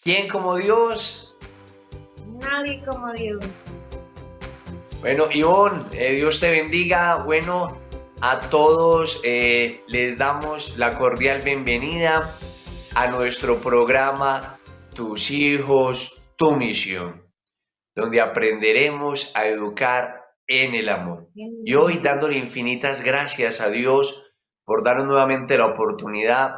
¿Quién como Dios? Nadie como Dios. Bueno, Ivonne, Dios te bendiga. Bueno, a todos les damos la cordial bienvenida a nuestro programa Tus hijos, tu misión, donde aprenderemos a educar en el amor. Y hoy dándole infinitas gracias a Dios por darnos nuevamente la oportunidad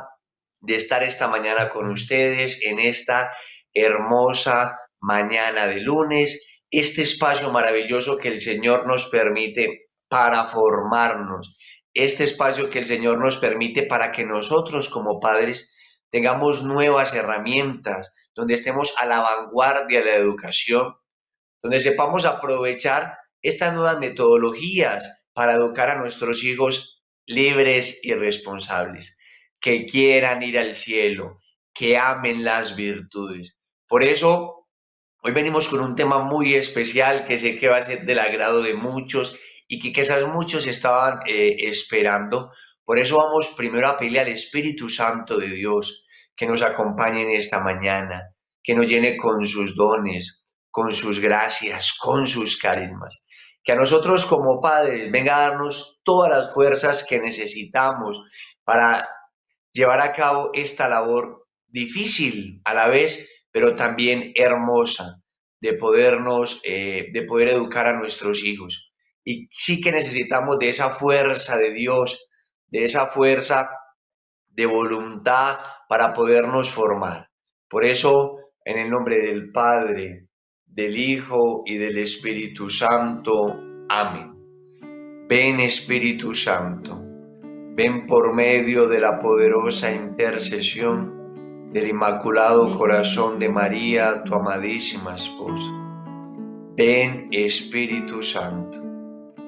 de estar esta mañana con ustedes en esta hermosa mañana de lunes, este espacio maravilloso que el Señor nos permite para formarnos, este espacio que el Señor nos permite para que nosotros como padres tengamos nuevas herramientas, donde estemos a la vanguardia de la educación, donde sepamos aprovechar estas nuevas metodologías para educar a nuestros hijos libres y responsables, que quieran ir al cielo, que amen las virtudes. Por eso, hoy venimos con un tema muy especial que sé que va a ser del agrado de muchos y que quizás muchos estaban esperando. Por eso vamos primero a pedirle al Espíritu Santo de Dios que nos acompañe en esta mañana, que nos llene con sus dones, con sus gracias, con sus carismas. Que a nosotros como padres venga a darnos todas las fuerzas que necesitamos para llevar a cabo esta labor difícil a la vez, pero también hermosa, de poder educar a nuestros hijos. Y sí que necesitamos de esa fuerza de Dios, de esa fuerza de voluntad para podernos formar. Por eso, en el nombre del Padre, del Hijo y del Espíritu Santo. Amén. Ven, Espíritu Santo, ven por medio de la poderosa intercesión del Inmaculado Corazón de María, tu amadísima esposa. Ven, Espíritu Santo,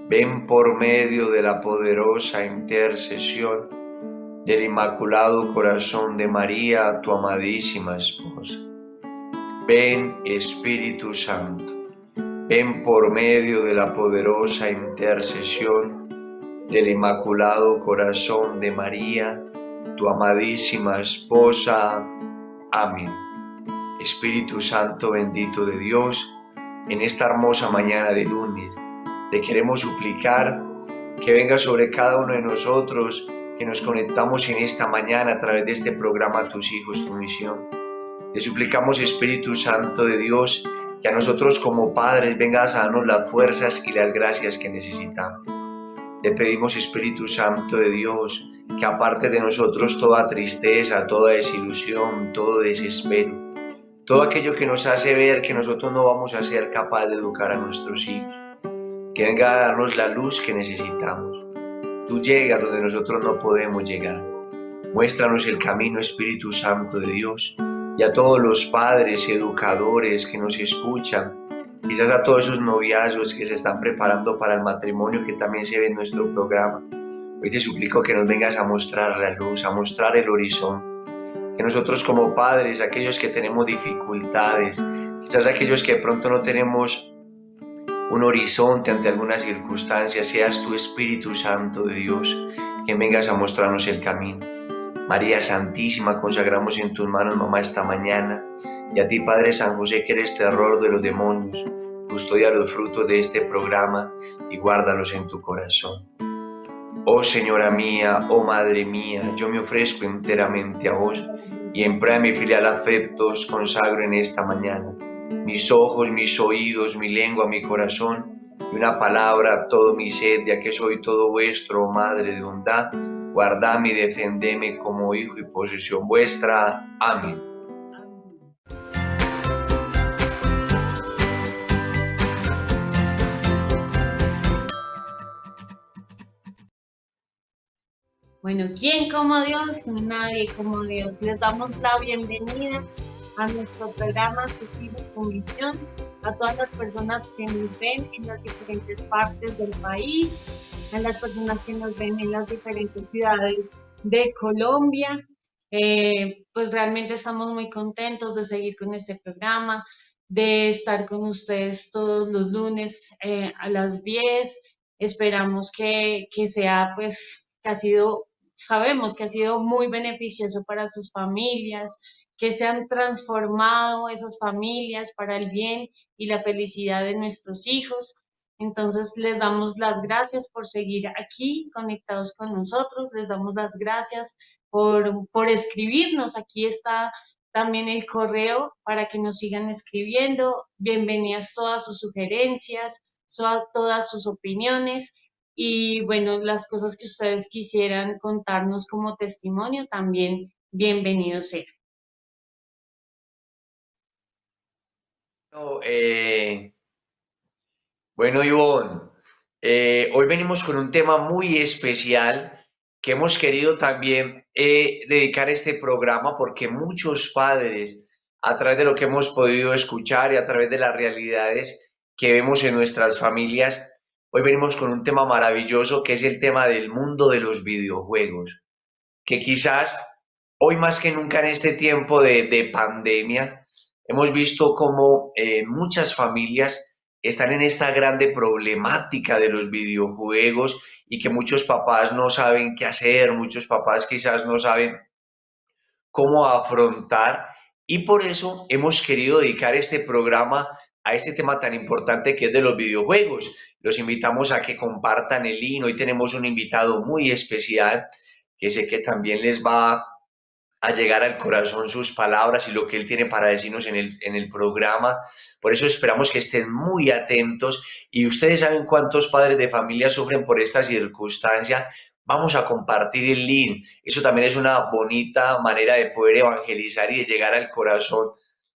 ven por medio de la poderosa intercesión del Inmaculado Corazón de María, tu amadísima esposa. Ven, Espíritu Santo, ven por medio de la poderosa intercesión del Inmaculado Corazón de María, tu amadísima esposa. Amén. Espíritu Santo bendito de Dios, en esta hermosa mañana de lunes, te queremos suplicar que venga sobre cada uno de nosotros, que nos conectamos en esta mañana a través de este programa Tus hijos, tu misión. Te suplicamos, Espíritu Santo de Dios, que a nosotros como padres vengas a darnos las fuerzas y las gracias que necesitamos. Te pedimos, Espíritu Santo de Dios, que aparte de nosotros toda tristeza, toda desilusión, todo desespero, todo aquello que nos hace ver que nosotros no vamos a ser capaces de educar a nuestros hijos, que venga a darnos la luz que necesitamos. Tú llegas donde nosotros no podemos llegar. Muéstranos el camino, Espíritu Santo de Dios, y a todos los padres y educadores que nos escuchan, quizás a todos esos noviazgos que se están preparando para el matrimonio que también se ve en nuestro programa. Hoy te suplico que nos vengas a mostrar la luz, a mostrar el horizonte. Que nosotros como padres, aquellos que tenemos dificultades, quizás aquellos que de pronto no tenemos un horizonte ante algunas circunstancias, seas tu Espíritu Santo de Dios, que vengas a mostrarnos el camino. María Santísima, consagramos en tus manos, mamá, esta mañana, y a ti, Padre San José, que eres terror de los demonios, custodia los frutos de este programa y guárdalos en tu corazón. Oh Señora mía, oh Madre mía, yo me ofrezco enteramente a vos, y en prueba de mi filial afecto os consagro en esta mañana mis ojos, mis oídos, mi lengua, mi corazón, y una palabra, todo mi ser, ya que soy todo vuestro, oh Madre de bondad. Guardadme y defendeme como hijo y posesión vuestra. Amén. Bueno, ¿quién como Dios? Nadie como Dios. Les damos la bienvenida a nuestro programa Tus hijos con misión, a todas las personas que nos ven en las diferentes partes del país, a las personas que nos ven en las diferentes ciudades de Colombia. Pues realmente estamos muy contentos de seguir con este programa, de estar con ustedes todos los lunes a las 10. Esperamos que sea, pues, que ha sido, sabemos que ha sido muy beneficioso para sus familias, que se han transformado esas familias para el bien y la felicidad de nuestros hijos. Entonces, les damos las gracias por seguir aquí conectados con nosotros, les damos las gracias por escribirnos. Aquí está también el correo para que nos sigan escribiendo. Bienvenidas todas sus sugerencias, todas sus opiniones y bueno, las cosas que ustedes quisieran contarnos como testimonio también bienvenidos sea. No, bueno, Ivonne, hoy venimos con un tema muy especial que hemos querido también dedicar este programa porque muchos padres, a través de lo que hemos podido escuchar y a través de las realidades que vemos en nuestras familias, hoy venimos con un tema maravilloso que es el tema del mundo de los videojuegos, que quizás hoy más que nunca en este tiempo de pandemia, hemos visto como muchas familias están en esta grande problemática de los videojuegos y que muchos papás no saben qué hacer, muchos papás quizás no saben cómo afrontar y por eso hemos querido dedicar este programa a este tema tan importante que es de los videojuegos. Los invitamos a que compartan el link. Hoy tenemos un invitado muy especial que sé que también les va a llegar al corazón sus palabras y lo que él tiene para decirnos en el programa. Por eso esperamos que estén muy atentos y ustedes saben cuántos padres de familia sufren por esta circunstancia. Vamos a compartir el link. Eso también es una bonita manera de poder evangelizar y de llegar al corazón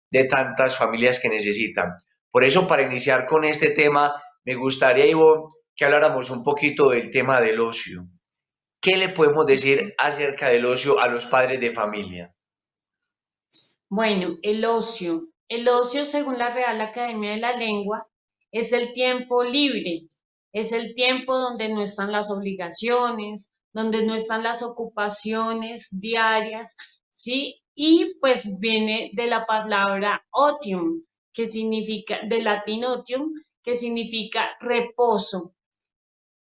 de tantas familias que necesitan. Por eso, para iniciar con este tema, me gustaría, Ivo, que habláramos un poquito del tema del ocio. ¿Qué le podemos decir acerca del ocio a los padres de familia? Bueno, el ocio. El ocio, según la Real Academia de la Lengua, es el tiempo libre, es el tiempo donde no están las obligaciones, donde no están las ocupaciones diarias, ¿sí? Y pues viene de la palabra otium, que significa, del latín otium, que significa reposo.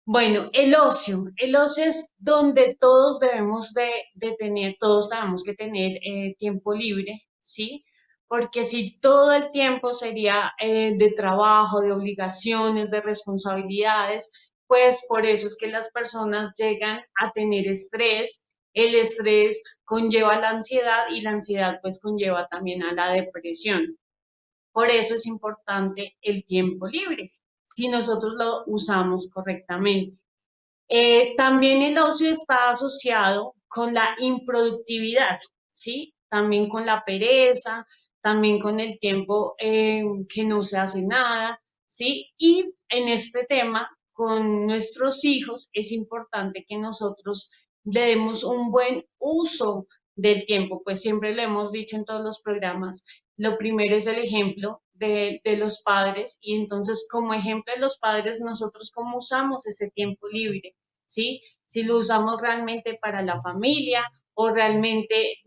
Bueno, el ocio es donde todos debemos de tener, todos tenemos que tener tiempo libre, ¿sí? Porque si todo el tiempo sería de trabajo, de obligaciones, de responsabilidades, pues por eso es que las personas llegan a tener estrés. El estrés conlleva la ansiedad y la ansiedad pues conlleva también a la depresión. Por eso es importante el tiempo libre, si nosotros lo usamos correctamente. También el ocio está asociado con la improductividad, ¿sí? También con la pereza, también con el tiempo que no se hace nada, ¿sí? Y en este tema, con nuestros hijos, es importante que nosotros le demos un buen uso del tiempo, pues siempre lo hemos dicho en todos los programas. Lo primero es el ejemplo de los padres y entonces como ejemplo de los padres, nosotros cómo usamos ese tiempo libre. ¿Sí? Si lo usamos realmente para la familia o realmente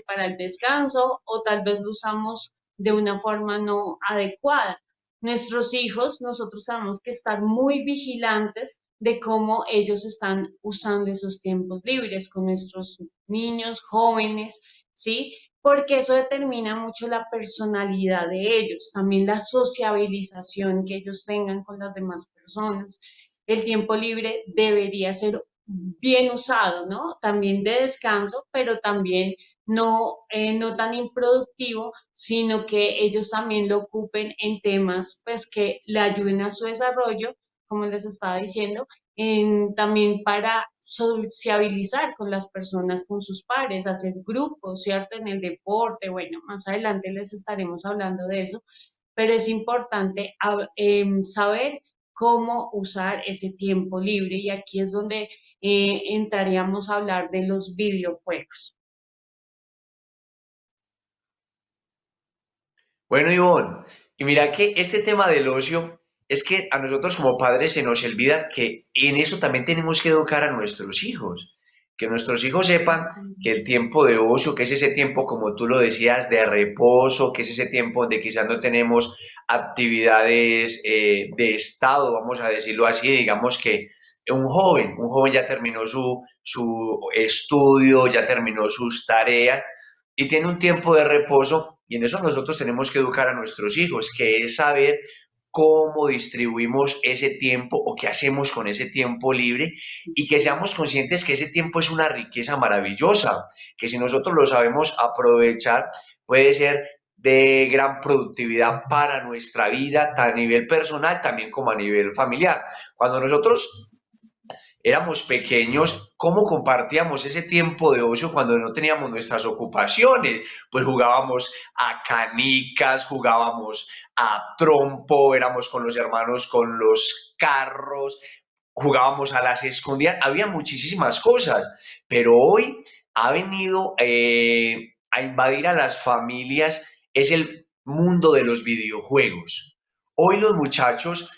para el descanso o tal vez lo usamos de una forma no adecuada. Nuestros hijos, nosotros tenemos que estar muy vigilantes de cómo ellos están usando esos tiempos libres con nuestros niños, jóvenes, ¿sí? Porque eso determina mucho la personalidad de ellos, también la sociabilización que ellos tengan con las demás personas. El tiempo libre debería ser bien usado, ¿no? También de descanso, pero también no tan improductivo, sino que ellos también lo ocupen en temas pues que le ayuden a su desarrollo, como les estaba diciendo, también para sociabilizar con las personas, con sus pares, hacer grupos, ¿cierto? En el deporte, bueno, más adelante les estaremos hablando de eso, pero es importante saber cómo usar ese tiempo libre y aquí es donde entraríamos a hablar de los videojuegos. Bueno, Ivonne, y mira que este tema del ocio es que a nosotros como padres se nos olvida que en eso también tenemos que educar a nuestros hijos, que nuestros hijos sepan que el tiempo de ocio, que es ese tiempo, como tú lo decías, de reposo, que es ese tiempo donde quizás no tenemos actividades de estado, vamos a decirlo así, digamos que un joven ya terminó su estudio, ya terminó sus tareas y tiene un tiempo de reposo y en eso nosotros tenemos que educar a nuestros hijos, que es saber cómo distribuimos ese tiempo o qué hacemos con ese tiempo libre y que seamos conscientes que ese tiempo es una riqueza maravillosa, que si nosotros lo sabemos aprovechar puede ser de gran productividad para nuestra vida, tanto a nivel personal también como a nivel familiar. Cuando nosotros éramos pequeños, ¿cómo compartíamos ese tiempo de ocio cuando no teníamos nuestras ocupaciones? Pues jugábamos a canicas, jugábamos a trompo, éramos con los hermanos con los carros, jugábamos a las escondidas, había muchísimas cosas, pero hoy ha venido a invadir a las familias es el mundo de los videojuegos. Hoy los muchachos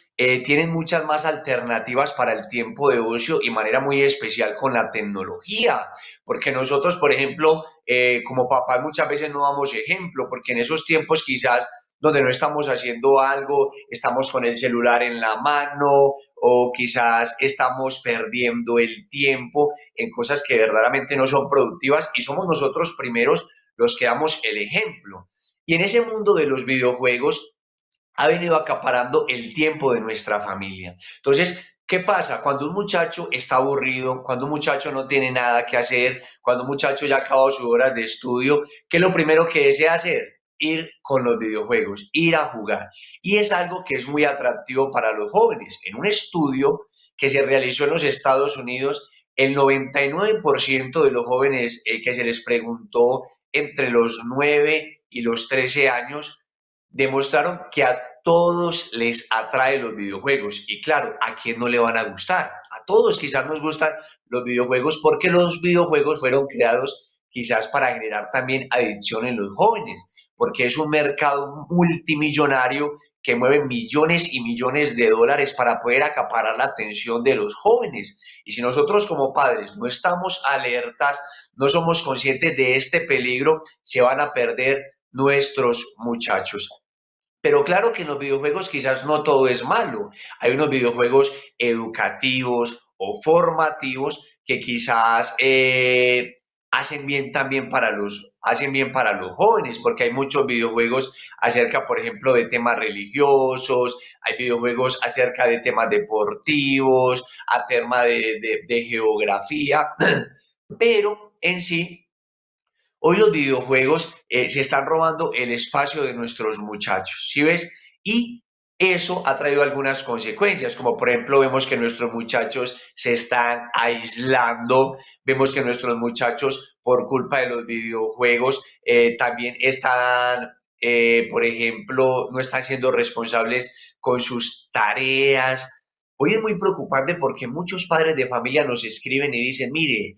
tienen muchas más alternativas para el tiempo de ocio y manera muy especial con la tecnología, porque nosotros, por ejemplo, como papás muchas veces no damos ejemplo, porque en esos tiempos quizás donde no estamos haciendo algo, estamos con el celular en la mano o quizás estamos perdiendo el tiempo en cosas que verdaderamente no son productivas y somos nosotros primeros los que damos el ejemplo. Y en ese mundo de los videojuegos, ha venido acaparando el tiempo de nuestra familia. Entonces, ¿qué pasa? Cuando un muchacho está aburrido, cuando un muchacho no tiene nada que hacer, cuando un muchacho ya ha acabado sus horas de estudio, ¿qué es lo primero que desea hacer? Ir con los videojuegos, ir a jugar. Y es algo que es muy atractivo para los jóvenes. En un estudio que se realizó en los Estados Unidos, el 99% de los jóvenes que se les preguntó entre los 9 y los 13 años demostraron que a todos les atrae los videojuegos. Y claro, ¿a quién no le van a gustar? A todos quizás nos gustan los videojuegos porque los videojuegos fueron creados quizás para generar también adicción en los jóvenes, porque es un mercado multimillonario que mueve millones y millones de dólares para poder acaparar la atención de los jóvenes. Y si nosotros como padres no estamos alertas, no somos conscientes de este peligro, se van a perder nuestros muchachos. Pero claro que en los videojuegos quizás no todo es malo. Hay unos videojuegos educativos o formativos que quizás hacen bien para los jóvenes, porque hay muchos videojuegos acerca, por ejemplo, de temas religiosos, hay videojuegos acerca de temas deportivos, a tema de geografía, pero en sí hoy los videojuegos se están robando el espacio de nuestros muchachos, ¿sí ves? Y eso ha traído algunas consecuencias, como por ejemplo vemos que nuestros muchachos se están aislando, vemos que nuestros muchachos por culpa de los videojuegos también están, por ejemplo, no están siendo responsables con sus tareas. Hoy es muy preocupante porque muchos padres de familia nos escriben y dicen, mire,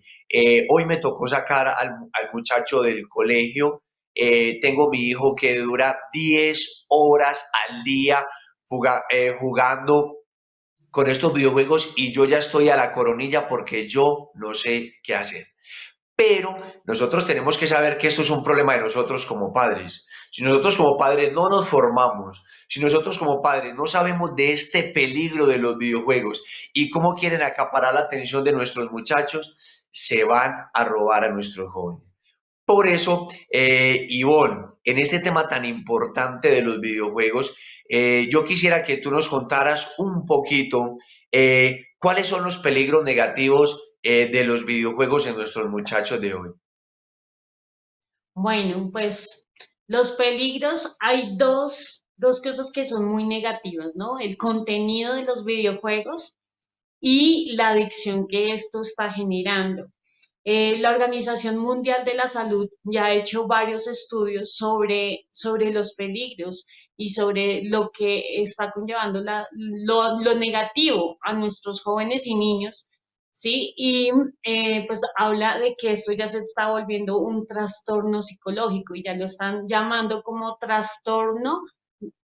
hoy me tocó sacar al muchacho del colegio. Tengo mi hijo que dura 10 horas al día jugando con estos videojuegos y yo ya estoy a la coronilla porque yo no sé qué hacer. Pero nosotros tenemos que saber que esto es un problema de nosotros como padres. Si nosotros como padres no nos formamos, si nosotros como padres no sabemos de este peligro de los videojuegos y cómo quieren acaparar la atención de nuestros muchachos, se van a robar a nuestros jóvenes. Por eso, Ivonne, en este tema tan importante de los videojuegos, yo quisiera que tú nos contaras un poquito cuáles son los peligros negativos de los videojuegos en nuestros muchachos de hoy. Bueno, pues los peligros, hay dos cosas que son muy negativas, ¿no? El contenido de los videojuegos y la adicción que esto está generando. La Organización Mundial de la Salud ya ha hecho varios estudios sobre los peligros y sobre lo que está conllevando lo negativo a nuestros jóvenes y niños, ¿sí? Y pues habla de que esto ya se está volviendo un trastorno psicológico y ya lo están llamando como trastorno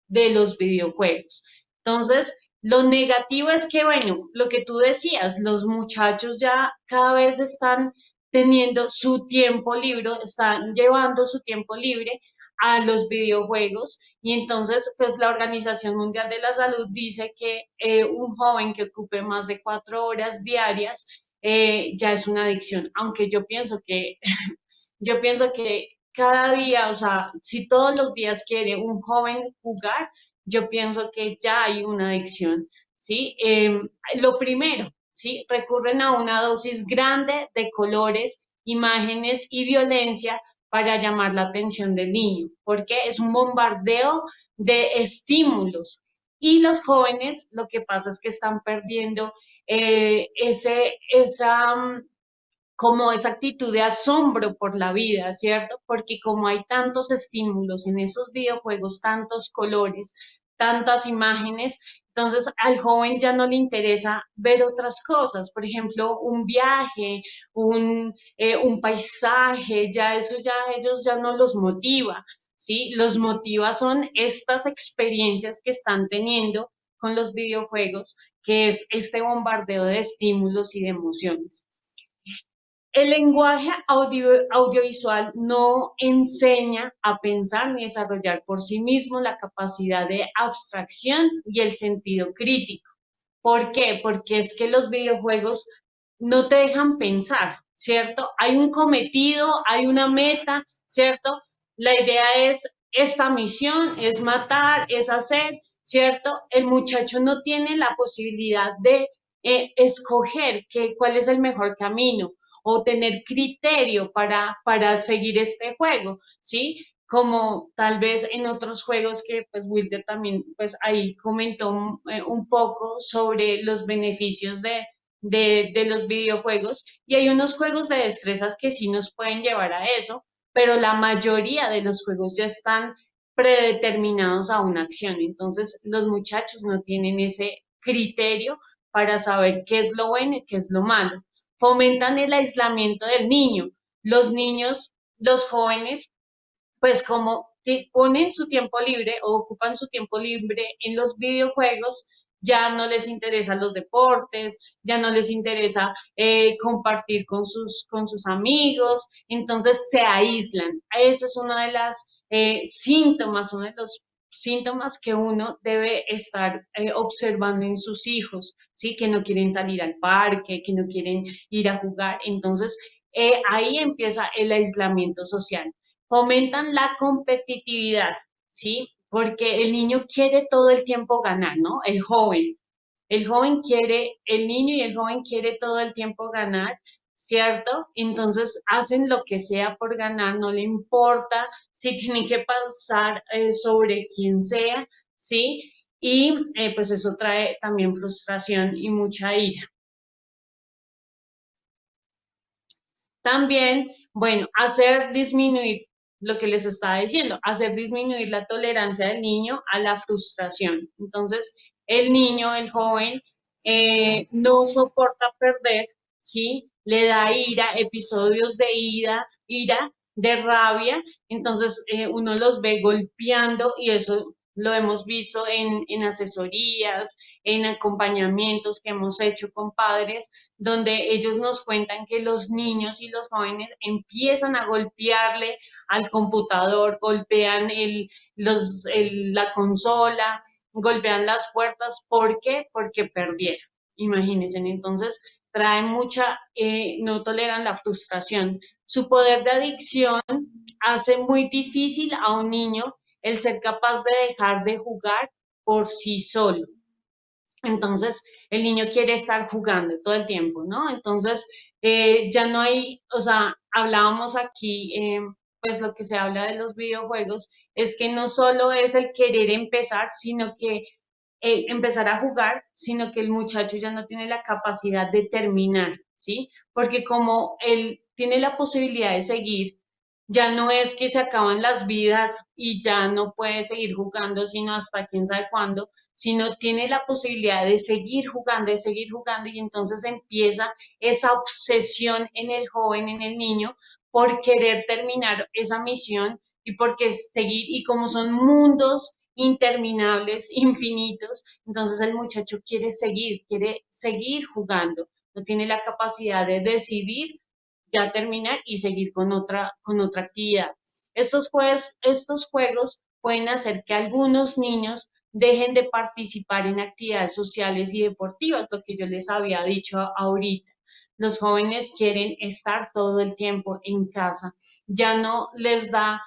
de los videojuegos. Entonces, lo negativo es que, bueno, lo que tú decías, los muchachos ya cada vez están teniendo su tiempo libre, están llevando su tiempo libre a los videojuegos y entonces pues la Organización Mundial de la Salud dice que un joven que ocupe más de 4 horas diarias ya es una adicción, aunque yo pienso que cada día, o sea, si todos los días quiere un joven jugar, yo pienso que ya hay una adicción, ¿sí? Lo primero, ¿sí? Recurren a una dosis grande de colores, imágenes y violencia para llamar la atención del niño, porque es un bombardeo de estímulos. Y los jóvenes, lo que pasa es que están perdiendo esa como esa actitud de asombro por la vida, ¿cierto? Porque como hay tantos estímulos en esos videojuegos, tantos colores, tantas imágenes, entonces al joven ya no le interesa ver otras cosas, por ejemplo, un viaje, un paisaje, ya eso ya a ellos ya no los motiva, ¿sí? Los motiva son estas experiencias que están teniendo con los videojuegos, que es este bombardeo de estímulos y de emociones. El lenguaje audiovisual no enseña a pensar ni desarrollar por sí mismo la capacidad de abstracción y el sentido crítico. ¿Por qué? Porque es que los videojuegos no te dejan pensar, ¿cierto? Hay un cometido, hay una meta, ¿cierto? La idea es esta misión, es matar, es hacer, ¿cierto? El muchacho no tiene la posibilidad de escoger cuál es el mejor camino o tener criterio para seguir este juego, ¿sí? Como tal vez en otros juegos que pues Wilder también pues ahí comentó un poco sobre los beneficios de los videojuegos y hay unos juegos de destrezas que sí nos pueden llevar a eso, pero la mayoría de los juegos ya están predeterminados a una acción, entonces los muchachos no tienen ese criterio para saber qué es lo bueno y qué es lo malo. Fomentan el aislamiento del niño. Los niños, los jóvenes pues como ponen su tiempo libre o ocupan su tiempo libre en los videojuegos, ya no les interesan los deportes, ya no les interesa compartir con sus amigos, entonces se aíslan. Ese es uno de los síntomas, uno de los síntomas que uno debe estar observando en sus hijos, ¿sí? Que no quieren salir al parque, que no quieren ir a jugar. Entonces, ahí empieza el aislamiento social. Fomentan la competitividad, ¿sí? Porque el niño quiere todo el tiempo ganar, ¿no? El joven quiere, el niño y el joven quiere todo el tiempo ganar, ¿cierto? Entonces hacen lo que sea por ganar, no le importa si tienen que pasar sobre quien sea, ¿sí? Y pues eso trae también frustración y mucha ira. También, bueno, hacer disminuir lo que les estaba diciendo, hacer disminuir la tolerancia del niño a la frustración. Entonces, el niño, el joven, no soporta perder, ¿sí? Le da ira, episodios de ira, de rabia, entonces uno los ve golpeando y eso lo hemos visto en asesorías, en acompañamientos que hemos hecho con padres donde ellos nos cuentan que los niños y los jóvenes empiezan a golpearle al computador, golpean la consola, golpean las puertas. ¿Por qué? Porque perdieron. Imagínense, entonces traen mucha, no toleran la frustración. Su poder de adicción hace muy difícil a un niño el ser capaz de dejar de jugar por sí solo. Entonces, el niño quiere estar jugando todo el tiempo, ¿no? Entonces, ya no hay, o sea, hablábamos aquí, pues lo que se habla de los videojuegos es que no solo es el querer empezar, sino que empezar a jugar, sino que el muchacho ya no tiene la capacidad de terminar, ¿sí? Porque como él tiene la posibilidad de seguir Ya no es que se acaban las vidas y ya no puede seguir jugando, sino hasta quién sabe cuándo, sino tiene la posibilidad de seguir jugando y entonces empieza esa obsesión en el joven, en el niño, por querer terminar esa misión y porque seguir, y como son mundos interminables, infinitos, entonces el muchacho quiere seguir jugando, no tiene la capacidad de decidir ya terminar y seguir con otra actividad. Estos juegos pueden hacer que algunos niños dejen de participar en actividades sociales y deportivas, lo que yo les había dicho ahorita. Los jóvenes quieren estar todo el tiempo en casa, ya no les da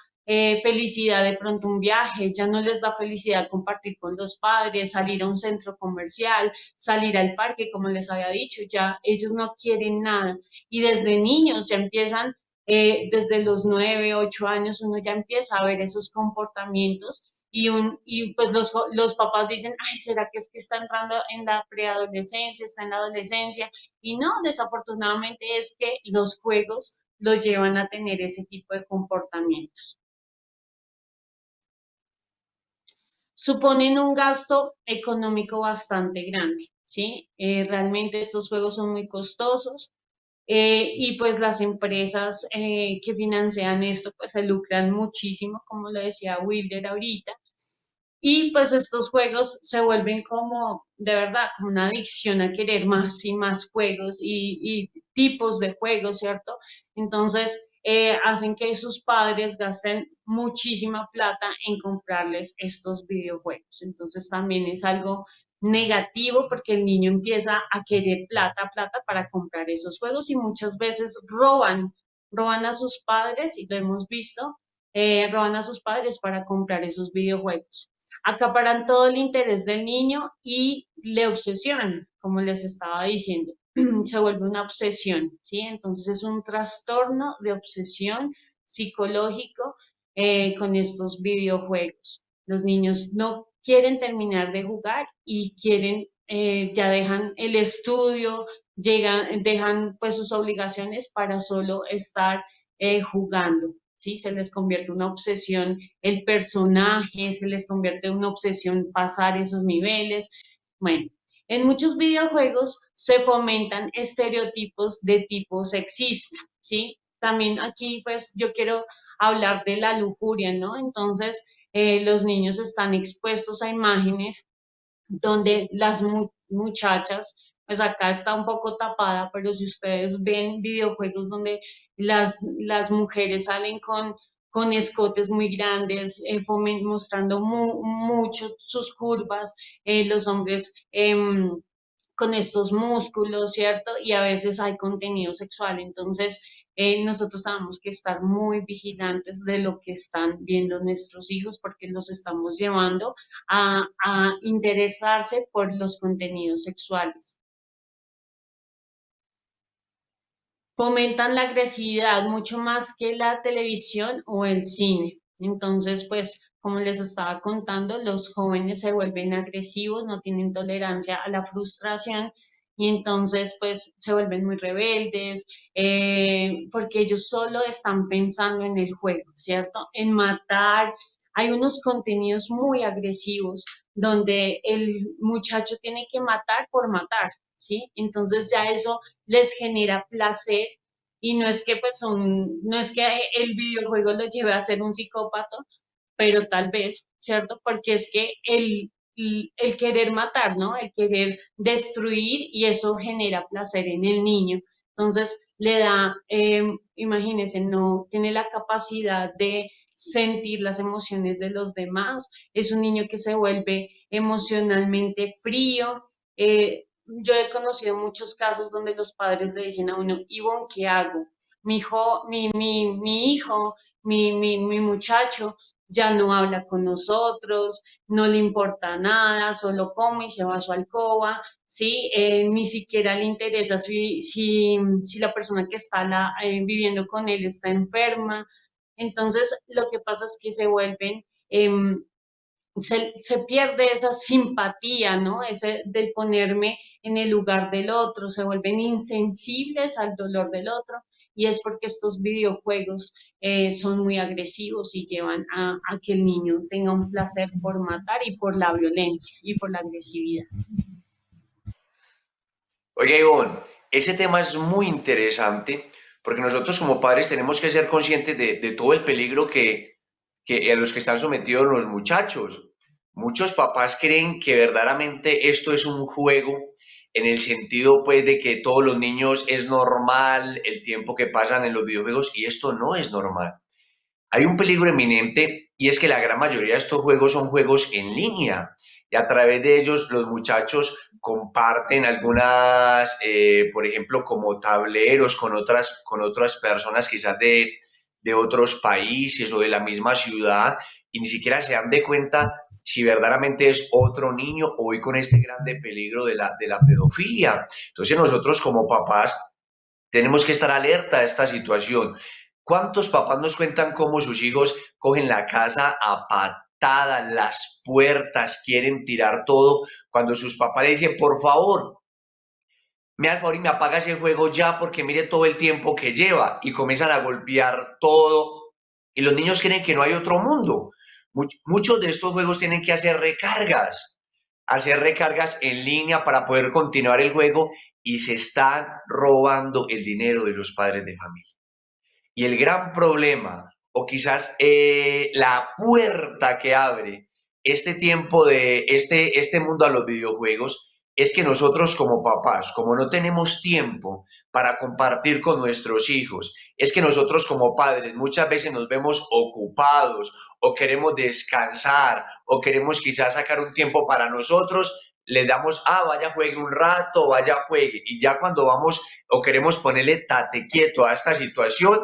felicidad de pronto un viaje, ya no les da felicidad compartir con los padres, salir a un centro comercial, salir al parque, como les había dicho, ya ellos no quieren nada y desde niños ya empiezan, desde los 9, 8 años, uno ya empieza a ver esos comportamientos y pues los papás dicen, ay, ¿será que es que está entrando en la preadolescencia, está en la adolescencia? Y no, desafortunadamente es que los juegos lo llevan a tener ese tipo de comportamientos. Suponen un gasto económico bastante grande, ¿sí? Realmente estos juegos son muy costosos. Y pues las empresas que financian esto pues se lucran muchísimo, como lo decía Wilder ahorita. Y pues estos juegos se vuelven como, de verdad, como una adicción a querer más y más juegos y tipos de juegos, ¿cierto? Entonces, hacen que sus padres gasten muchísima plata en comprarles estos videojuegos. Entonces, también es algo negativo porque el niño empieza a querer plata, plata para comprar esos juegos y muchas veces roban a sus padres y lo hemos visto, roban a sus padres para comprar esos videojuegos. Acaparan todo el interés del niño y le obsesionan, como les estaba diciendo. Se vuelve una obsesión, ¿sí? Entonces es un trastorno de obsesión psicológico con estos videojuegos. Los niños no quieren terminar de jugar y quieren, ya dejan el estudio, dejan pues sus obligaciones para solo estar jugando, ¿sí? Se les convierte una obsesión el personaje, se les convierte en una obsesión pasar esos niveles. Bueno, en muchos videojuegos se fomentan estereotipos de tipo sexista, ¿sí? También aquí pues yo quiero hablar de la lujuria, ¿no? Entonces, los niños están expuestos a imágenes donde las muchachas, pues acá está un poco tapada, pero si ustedes ven videojuegos donde las mujeres salen con escotes muy grandes, mostrando mucho sus curvas, los hombres con estos músculos, ¿cierto? Y a veces hay contenido sexual. Entonces, nosotros tenemos que estar muy vigilantes de lo que están viendo nuestros hijos porque los estamos llevando a interesarse por los contenidos sexuales. Fomentan la agresividad mucho más que la televisión o el cine. Entonces, pues, como les estaba contando, los jóvenes se vuelven agresivos, no tienen tolerancia a la frustración y entonces, pues, se vuelven muy rebeldes porque ellos solo están pensando en el juego, ¿cierto? En matar. Hay unos contenidos muy agresivos donde el muchacho tiene que matar por matar, ¿sí? Entonces ya eso les genera placer y no es que pues no es que el videojuego lo lleve a ser un psicópata, pero tal vez, ¿cierto? Porque es que el querer matar, ¿no? El querer destruir y eso genera placer en el niño. Entonces le da, imagínense, no tiene la capacidad de sentir las emociones de los demás, es un niño que se vuelve emocionalmente frío, yo he conocido muchos casos donde los padres le dicen a uno, Ivonne, ¿qué hago? Mi hijo, mi muchacho ya no habla con nosotros, no le importa nada, solo come y se va a su alcoba, ¿sí? Ni siquiera le interesa si la persona que está viviendo con él está enferma. Entonces, lo que pasa es que se vuelven se pierde esa simpatía, ¿no? Ese de ponerme en el lugar del otro, se vuelven insensibles al dolor del otro y es porque estos videojuegos son muy agresivos y llevan a que el niño tenga un placer por matar y por la violencia y por la agresividad. Oye, Ivonne, ese tema es muy interesante porque nosotros como padres tenemos que ser conscientes de todo el peligro que a los que están sometidos los muchachos. Muchos papás creen que verdaderamente esto es un juego en el sentido pues de que todos los niños es normal el tiempo que pasan en los videojuegos y esto no es normal. Hay un peligro eminente y es que la gran mayoría de estos juegos son juegos en línea y a través de ellos los muchachos comparten algunas, por ejemplo, como tableros con otras personas quizás de otros países o de la misma ciudad y ni siquiera se dan de cuenta si verdaderamente es otro niño o hoy con este grande peligro de la pedofilia. Entonces nosotros como papás tenemos que estar alerta a esta situación. ¿Cuántos papás nos cuentan cómo sus hijos cogen la casa a patadas, las puertas, quieren tirar todo, cuando sus papás le dicen, por favor, me da el favor y me apaga ese juego ya porque mire todo el tiempo que lleva y comienzan a golpear todo y los niños creen que no hay otro mundo. Muchos de estos juegos tienen que hacer recargas en línea para poder continuar el juego y se están robando el dinero de los padres de familia. Y el gran problema, o quizás la puerta que abre este tiempo de este mundo a los videojuegos, es que nosotros como papás, como no tenemos tiempo para compartir con nuestros hijos, es que nosotros como padres muchas veces nos vemos ocupados o queremos descansar o queremos quizás sacar un tiempo para nosotros, le damos, vaya juegue un rato, vaya juegue, y ya cuando vamos o queremos ponerle tate quieto a esta situación,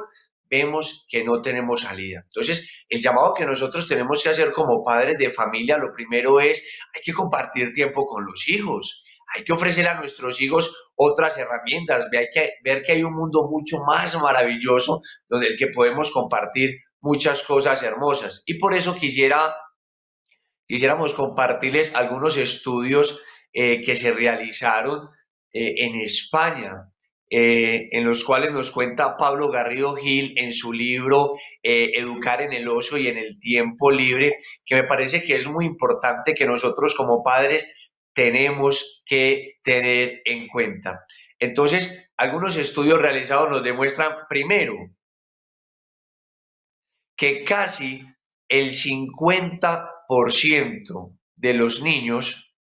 vemos que no tenemos salida. Entonces, el llamado que nosotros tenemos que hacer como padres de familia, lo primero es, hay que compartir tiempo con los hijos, hay que ofrecer a nuestros hijos otras herramientas, hay que ver que hay un mundo mucho más maravilloso donde el que podemos compartir muchas cosas hermosas. Y por eso quisiéramos compartirles algunos estudios que se realizaron en España, en los cuales nos cuenta Pablo Garrido Gil en su libro Educar en el ocio y en el tiempo libre, que me parece que es muy importante que nosotros como padres tenemos que tener en cuenta. Entonces, algunos estudios realizados nos demuestran, primero, que casi el 50% de los niños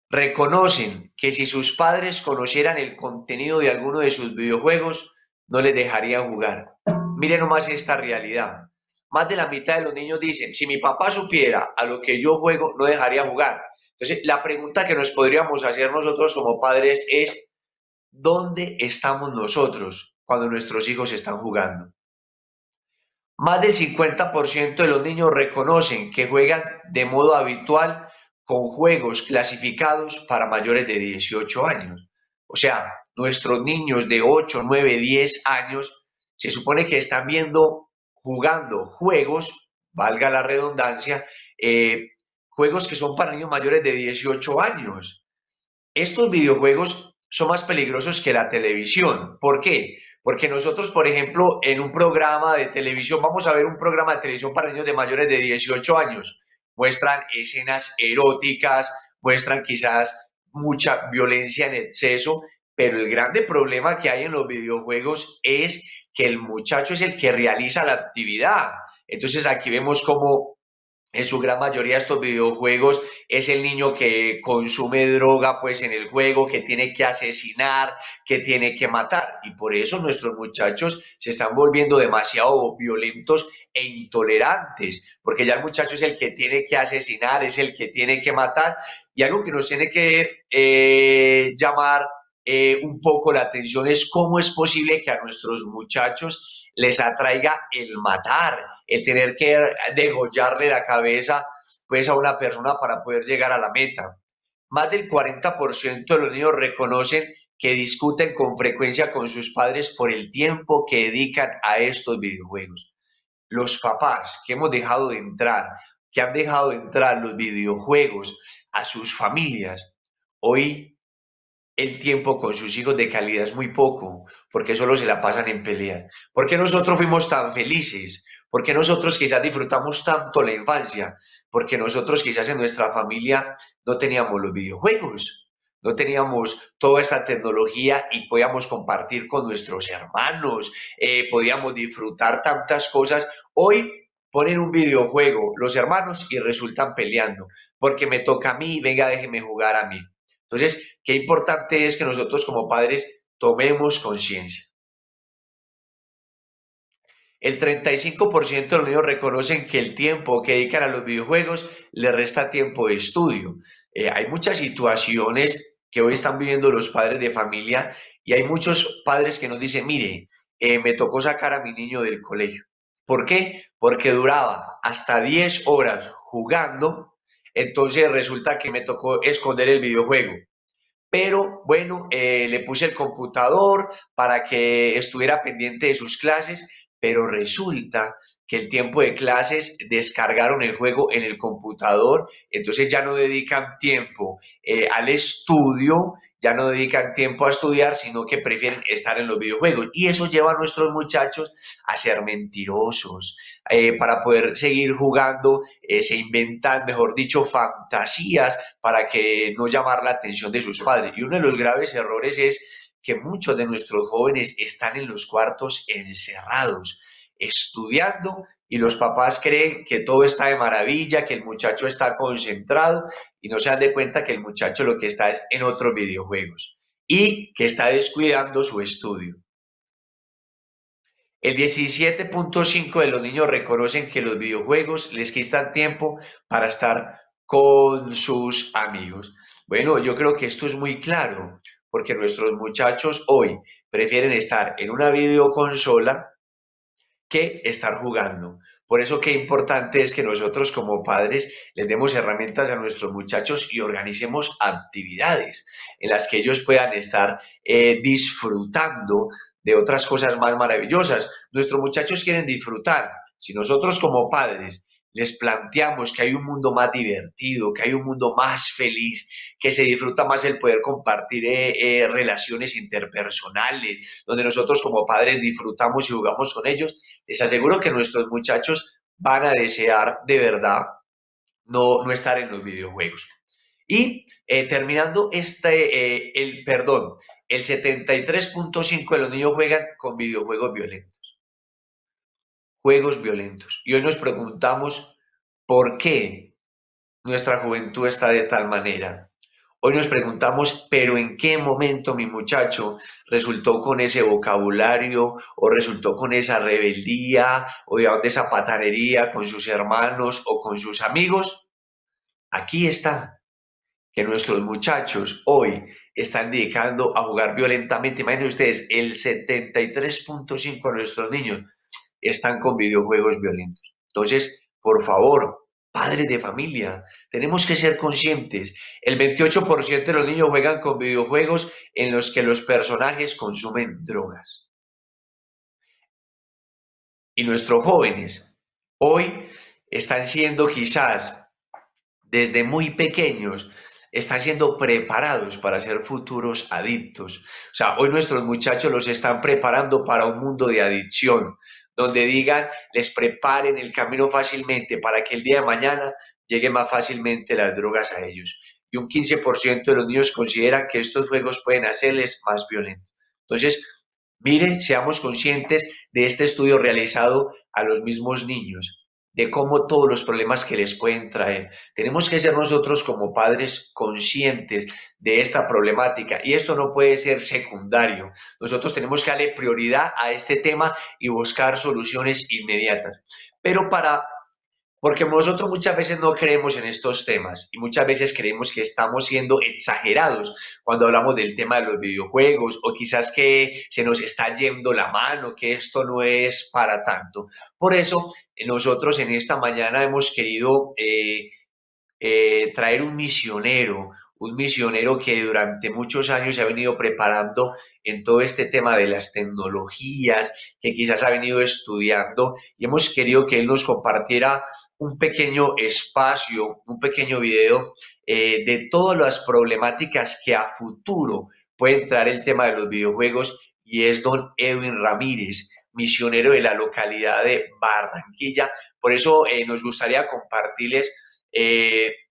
reconocen que si sus padres conocieran el contenido de alguno de sus videojuegos, no les dejarían jugar. Miren nomás esta realidad. Más de la mitad de los niños dicen, si mi papá supiera a lo que yo juego, no dejaría jugar. Entonces, la pregunta que nos podríamos hacer nosotros como padres es, ¿dónde estamos nosotros cuando nuestros hijos están jugando? Más del 50% de los niños reconocen que juegan de modo habitual con juegos clasificados para mayores de 18 años. O sea, nuestros niños de 8, 9, 10 años se supone que están jugando juegos, valga la redundancia, juegos que son para niños mayores de 18 años. Estos videojuegos son más peligrosos que la televisión. ¿Por qué? Porque nosotros, por ejemplo, en un programa de televisión, vamos a ver un programa de televisión para niños de mayores de 18 años, muestran escenas eróticas, muestran quizás mucha violencia en exceso, pero el grande problema que hay en los videojuegos es que el muchacho es el que realiza la actividad. Entonces aquí vemos cómo en su gran mayoría estos videojuegos es el niño que consume droga pues en el juego, que tiene que asesinar, que tiene que matar. Y por eso nuestros muchachos se están volviendo demasiado violentos e intolerantes, porque ya el muchacho es el que tiene que asesinar, es el que tiene que matar. Y algo que nos tiene que llamar un poco la atención es cómo es posible que a nuestros muchachos les atraiga el matar, el tener que degollarle la cabeza pues a una persona para poder llegar a la meta. Más del 40% de los niños reconocen que discuten con frecuencia con sus padres por el tiempo que dedican a estos videojuegos. Los papás que hemos dejado de entrar que han dejado entrar los videojuegos a sus familias, hoy el tiempo con sus hijos de calidad es muy poco, porque solo se la pasan en pelea. ¿Por qué nosotros fuimos tan felices? ¿Por qué nosotros quizás disfrutamos tanto la infancia? Porque nosotros quizás en nuestra familia no teníamos los videojuegos, no teníamos toda esta tecnología y podíamos compartir con nuestros hermanos, podíamos disfrutar tantas cosas. Hoy ponen un videojuego los hermanos y resultan peleando, porque me toca a mí, venga, déjeme jugar a mí. Entonces, qué importante es que nosotros como padres tomemos conciencia. El 35% de los niños reconocen que el tiempo que dedican a los videojuegos le resta tiempo de estudio. Hay muchas situaciones que hoy están viviendo los padres de familia y hay muchos padres que nos dicen, mire, me tocó sacar a mi niño del colegio. ¿Por qué? Porque duraba hasta 10 horas jugando, entonces resulta que me tocó esconder el videojuego. Pero bueno, le puse el computador para que estuviera pendiente de sus clases, pero resulta que el tiempo de clases descargaron el juego en el computador, entonces ya no dedican tiempo al estudio, ya no dedican tiempo a estudiar, sino que prefieren estar en los videojuegos. Y eso lleva a nuestros muchachos a ser mentirosos, para poder seguir jugando, se inventan, mejor dicho, fantasías para que no llamar la atención de sus padres. Y uno de los graves errores es que muchos de nuestros jóvenes están en los cuartos encerrados, estudiando, y los papás creen que todo está de maravilla, que el muchacho está concentrado y no se dan de cuenta que el muchacho lo que está es en otros videojuegos y que está descuidando su estudio. El 17.5 de los niños reconocen que los videojuegos les quitan tiempo para estar con sus amigos. Bueno, yo creo que esto es muy claro, porque nuestros muchachos hoy prefieren estar en una videoconsola que estar jugando. Por eso qué importante es que nosotros como padres les demos herramientas a nuestros muchachos y organicemos actividades en las que ellos puedan estar disfrutando de otras cosas más maravillosas. Nuestros muchachos quieren disfrutar. Si nosotros como padres les planteamos que hay un mundo más divertido, que hay un mundo más feliz, que se disfruta más el poder compartir relaciones interpersonales, donde nosotros como padres disfrutamos y jugamos con ellos, les aseguro que nuestros muchachos van a desear de verdad no estar en los videojuegos. Y terminando el 73.5 de los niños juegan con videojuegos violentos, juegos violentos. Y hoy nos preguntamos por qué nuestra juventud está de tal manera. Hoy nos preguntamos, pero ¿en qué momento mi muchacho resultó con ese vocabulario o resultó con esa rebeldía o de esa patanería con sus hermanos o con sus amigos? Aquí está, que nuestros muchachos hoy están dedicando a jugar violentamente. Imaginen ustedes, el 73.5 de nuestros niños están con videojuegos violentos. Entonces, por favor, padres de familia, tenemos que ser conscientes. El 28% de los niños juegan con videojuegos en los que los personajes consumen drogas. Y nuestros jóvenes hoy están siendo quizás desde muy pequeños, están siendo preparados para ser futuros adictos. O sea, hoy nuestros muchachos los están preparando para un mundo de adicción, donde digan, les preparen el camino fácilmente para que el día de mañana llegue más fácilmente las drogas a ellos. Y un 15% de los niños consideran que estos juegos pueden hacerles más violentos. Entonces, mire, seamos conscientes de este estudio realizado a los mismos niños, de cómo todos los problemas que les pueden traer. Tenemos que ser nosotros como padres conscientes de esta problemática y esto no puede ser secundario. Nosotros tenemos que darle prioridad a este tema y buscar soluciones inmediatas. Pero porque nosotros muchas veces no creemos en estos temas y muchas veces creemos que estamos siendo exagerados cuando hablamos del tema de los videojuegos o quizás que se nos está yendo la mano, que esto no es para tanto. Por eso nosotros en esta mañana hemos querido traer un misionero que durante muchos años se ha venido preparando en todo este tema de las tecnologías, que quizás ha venido estudiando y hemos querido que él nos compartiera un pequeño espacio, un pequeño video de todas las problemáticas que a futuro puede entrar el tema de los videojuegos y es don Edwin Ramírez, misionero de la localidad de Barranquilla. Por eso nos gustaría compartirles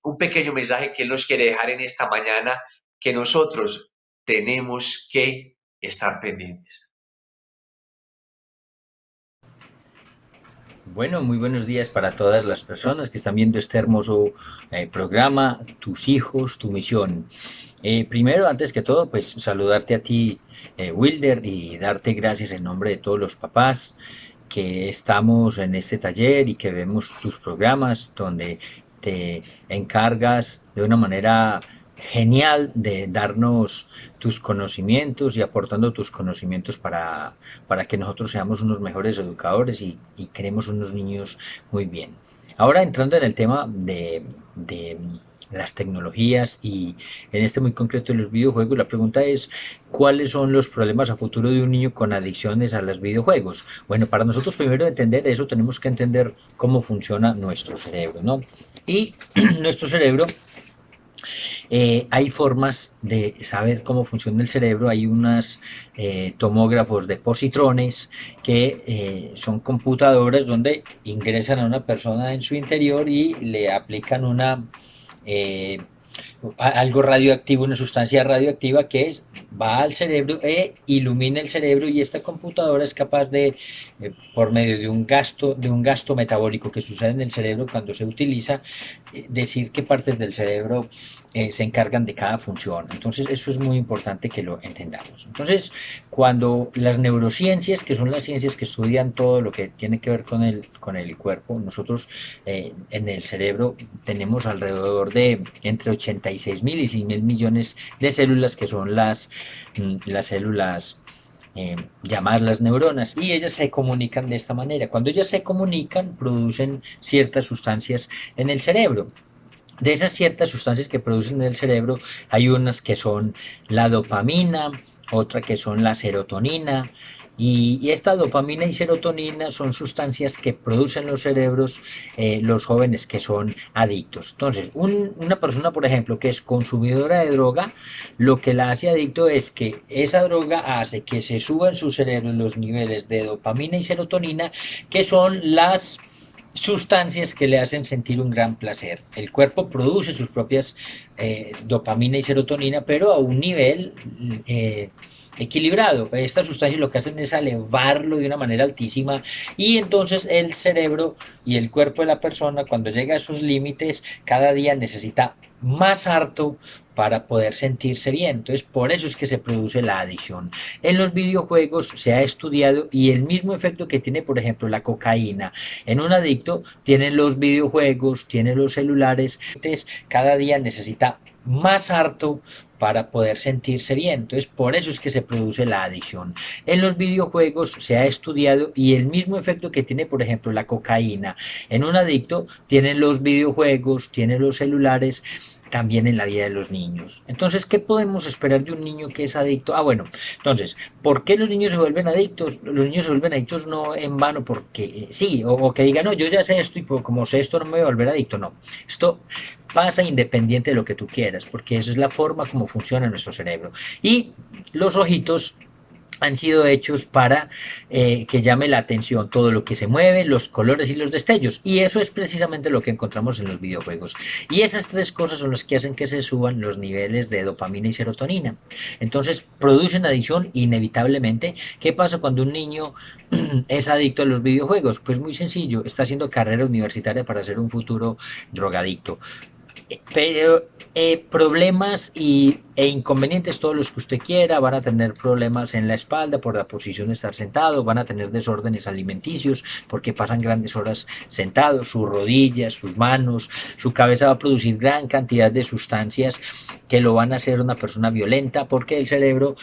un pequeño mensaje que él nos quiere dejar en esta mañana, que nosotros tenemos que estar pendientes. Bueno, muy buenos días para todas las personas que están viendo este hermoso programa, Tus hijos, tu misión. Primero, antes que todo, pues saludarte a ti, Wilder, y darte gracias en nombre de todos los papás que estamos en este taller y que vemos tus programas donde te encargas de una manera genial de darnos tus conocimientos y aportando tus conocimientos para que nosotros seamos unos mejores educadores y creemos unos niños muy bien. Ahora entrando en el tema de las tecnologías y en este muy concreto de los videojuegos, la pregunta es, ¿cuáles son los problemas a futuro de un niño con adicciones a los videojuegos? Bueno, para nosotros primero entender eso tenemos que entender cómo funciona nuestro cerebro, ¿no? Y nuestro cerebro, hay formas de saber cómo funciona el cerebro, hay unos tomógrafos de positrones que son computadoras donde ingresan a una persona en su interior y le aplican eh, algo radioactivo, una sustancia radioactiva va al cerebro e ilumina el cerebro, y esta computadora es capaz de, por medio de un gasto metabólico que sucede en el cerebro cuando se utiliza, decir qué partes del cerebro se encargan de cada función. Entonces eso es muy importante que lo entendamos. Entonces, cuando las neurociencias, que son las ciencias que estudian todo lo que tiene que ver con el cuerpo, nosotros en el cerebro tenemos alrededor de entre 86.000 y 100.000 millones de células, que son las células llamadas las neuronas, y ellas se comunican de esta manera. Cuando ellas se comunican, producen ciertas sustancias en el cerebro. De esas ciertas sustancias que producen en el cerebro, hay unas que son la dopamina, otra que son la serotonina, y esta dopamina y serotonina son sustancias que producen los cerebros, los jóvenes que son adictos. Entonces, una persona, por ejemplo, que es consumidora de droga, lo que la hace adicto es que esa droga hace que se suban en su cerebro los niveles de dopamina y serotonina, que son las sustancias que le hacen sentir un gran placer. El cuerpo produce sus propias dopamina y serotonina, pero a un nivel equilibrado. Estas sustancias lo que hacen es elevarlo de una manera altísima, y entonces el cerebro y el cuerpo de la persona, cuando llega a esos límites, cada día necesita más harto para poder sentirse bien. Entonces, por eso es que se produce la adicción. En los videojuegos se ha estudiado, y el mismo efecto que tiene, por ejemplo, la cocaína en un adicto, tienen los videojuegos, tienen los celulares. Entonces, cada día necesita más harto para poder sentirse bien. Entonces, por eso es que se produce la adicción. En los videojuegos se ha estudiado, y el mismo efecto que tiene, por ejemplo, la cocaína en un adicto, tienen los videojuegos, tienen los celulares, también en la vida de los niños. Entonces, ¿qué podemos esperar de un niño que es adicto? Bueno, entonces, ¿por qué los niños se vuelven adictos? Los niños se vuelven adictos no en vano porque sí, o que digan, no, yo ya sé esto y como sé esto no me voy a volver adicto. No, esto pasa independiente de lo que tú quieras, porque eso es la forma como funciona nuestro cerebro. Y los ojitos han sido hechos para que llame la atención todo lo que se mueve, los colores y los destellos, y eso es precisamente lo que encontramos en los videojuegos, y esas tres cosas son las que hacen que se suban los niveles de dopamina y serotonina. Entonces producen adicción inevitablemente. ¿Qué pasa cuando un niño es adicto a los videojuegos? Pues muy sencillo, está haciendo carrera universitaria para ser un futuro drogadicto. Pero problemas e inconvenientes todos los que usted quiera. Van a tener problemas en la espalda por la posición de estar sentado, van a tener desórdenes alimenticios porque pasan grandes horas sentados, sus rodillas, sus manos, su cabeza va a producir gran cantidad de sustancias que lo van a hacer una persona violenta, porque el cerebro,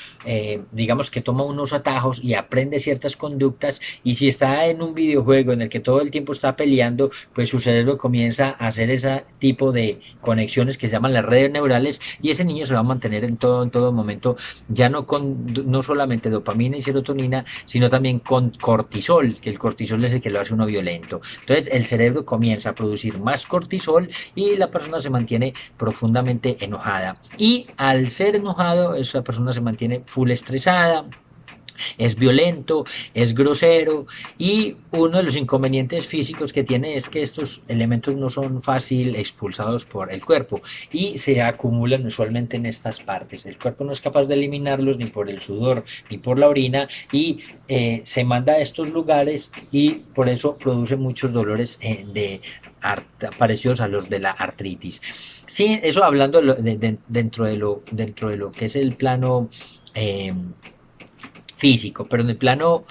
digamos que toma unos atajos y aprende ciertas conductas, y si está en un videojuego en el que todo el tiempo está peleando, pues su cerebro comienza a hacer ese tipo de conexiones que se llaman las redes neurales, y ese niño se va a mantener mantener en todo momento, ya no con no solamente dopamina y serotonina, sino también con cortisol, que el cortisol es el que lo hace uno violento. Entonces el cerebro comienza a producir más cortisol y la persona se mantiene profundamente enojada. Y al ser enojado, esa persona se mantiene full estresada, es violento, es grosero y uno de los inconvenientes físicos que tiene es que estos elementos no son fácil expulsados por el cuerpo y se acumulan usualmente en estas partes. El cuerpo no es capaz de eliminarlos ni por el sudor ni por la orina y se manda a estos lugares y por eso produce muchos dolores parecidos a los de la artritis. Sí, eso hablando dentro de lo que es el plano eh, físico, pero en el plano